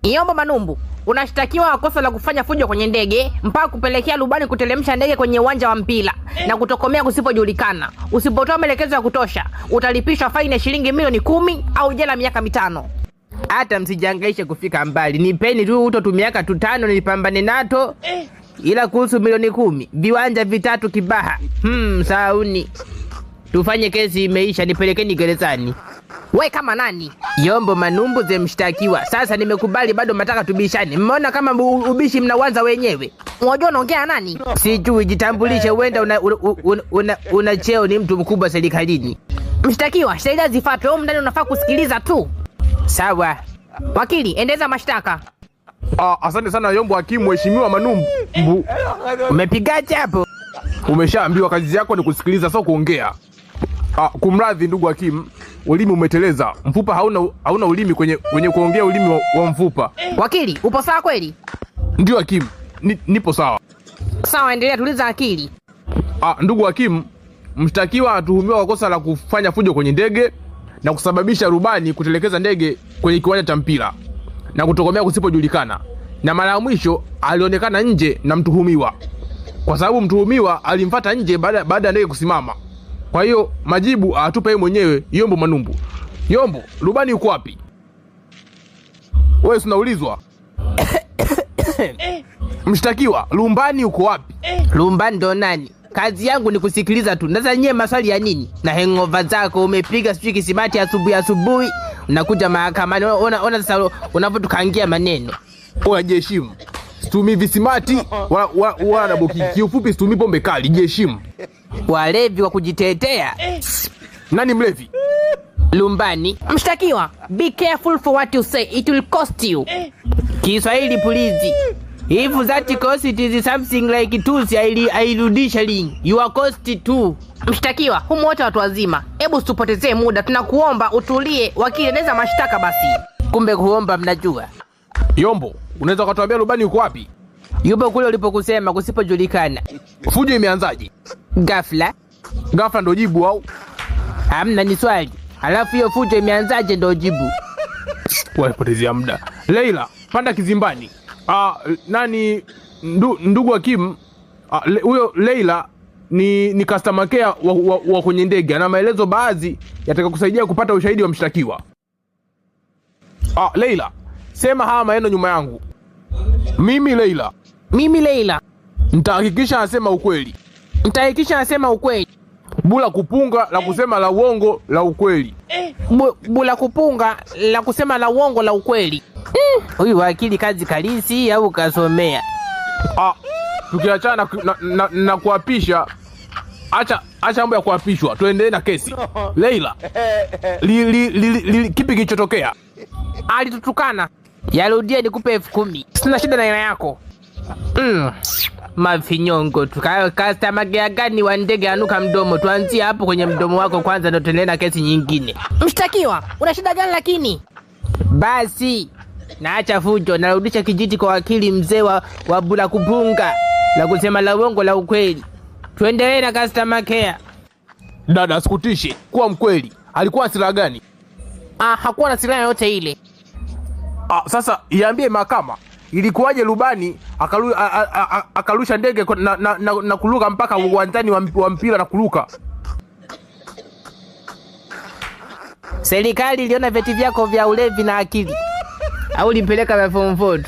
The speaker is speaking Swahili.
Yombo Manumbu, unashtakiwa kwa kosa la kufanya fujo kwenye ndege mpaka kupelekea rubani kutelemsha ndege kwenye uwanja wa mpira na kutokomea kusipojulikana. Usipotoa maelekezo ya kutosha, utalipishwa faini ya shilingi milioni 10 au jela miaka 5. Hata msijangaishe kufika mbali. Nipeni tu uto miaka 5 nilipambane nato. Ila kuhusu milioni 10, viwanja 3 Kibaha. Sauni. Tufanye kesi imeisha, nipelekeni gerezani. We kama nani? Yombo Manumbu ze mshtakiwa. Sasa nimekubali, bado mataka tubishane. Mmeona kama ubishi mnawanza wenyewe. Unajua unaongea nani? Sijui, jitambulishe, uenda una cheo, ni mtu mkubwa serikalini. Mshtakiwa, sheria zifuatwe, wewe ndani unafaa kusikiliza tu. Sawa. Wakili, endeza mashtaka. Asante sana Yombo hakimu. Mheshimiwa Manumbu, umepigaje hapo? Umeshaambiwa kazi yako ni kusikiliza, sio kuongea. Kumradhi ndugu hakimu, ulimi umeteleza. Mfupa hauna ulimi kwenye kuongea, ulimi wa mfupa. Wakili, upo sawa kweli? Ndio hakimu, nipo sawa. Sawa, endelea, tuliza akili. Ndugu hakimu, mshtakiwa atuhumiwa kwa kosa la kufanya fujo kwenye ndege na kusababisha rubani kutelekeza ndege kwenye kiwanja cha mpira na kutokomea kusipojulikana. Na mara ya mwisho alionekana nje na mtuhumiwa, kwa sababu mtuhumiwa alimfuata nje baada ya ndege kusimama. Kwa hiyo majibu atupe yeye mwenyewe, Yombo Manumbu. Yombo, rubani yuko wapi? Wewe unaulizwa. Mshtakiwa, rubani yuko wapi? Rubani ndo nani? Kazi yangu ni kusikiliza tu. Sasa nyie maswali ya nini? Na hangover zako umepiga sijui kisimati asubuhi. Unakuja mahakamani, ona sasa unavotukangia maneno. Jiheshimu. Situmii visimati wala na boki. Kiufupi situmii pombe kali, jiheshimu. Walevi wa kujitetea. Nani mlevi? Lumbani. Mshtakiwa, be careful for what you say, it will cost you. Kiswahili pulizi. If that cost it is something like tusi, airudisha ling. You are cost too. Mshtakiwa, humu wote watu wazima. Hebu usipotezee muda, tunakuomba utulie. Wakili, neza mashtaka basi. Kumbe kuomba mnajua. Yombo, unaweza kutuambia rubani yuko wapi? Yupo kule ulipokusema kusipojulikana. Fujo imeanzaje? Ghafla ndo jibu au? Hamna, ni swali. Alafu hiyo fujo imeanzaje ndo jibu. Walipotezea muda. Leila, panda kizimbani. Nani ndugu hakimu, huyo Leila ni customer care wa kwenye ndege. Ana maelezo baadhi yataka kusaidia kupata ushahidi wa mshtakiwa. Leila, sema haya maneno nyuma yangu. Mimi Leila. Nitahakikisha nasema ukweli. Bula kupunga la kusema la uongo la ukweli. Bula kupunga la kusema la uongo la ukweli. Huyu wakili kazi kalisi au kasomea? Tukiachana na kuapisha, acha mambo ya kuapishwa, tuendelee na kesi. Leila, kipi kilichotokea? Alitutukana. Yarudie nikupe 10,000. Sina shida na yako. Mafinyongo tu. Customer gani wa ndege anuka mdomo? Tuanzie hapo kwenye mdomo wako kwanza ndio tuendelee na kesi nyingine. Mshtakiwa, una shida gani lakini? Basi, naacha fujo, narudisha kijiti kwa wakili mzee wa bula kupunga la kusema la uongo la ukweli. Tuendelee na customer care. Dada, sikutishe, kuwa mkweli. Alikuwa na silaha gani? Hakuwa na silaha yote ile. Sasa iambie mahakama, ilikuwaje rubani akarusha ndege na kuruka mpaka uwanjani wa mpira na kuruka? Serikali iliona vyeti vyako vya ulevi na akili. Au limpeleka form 4.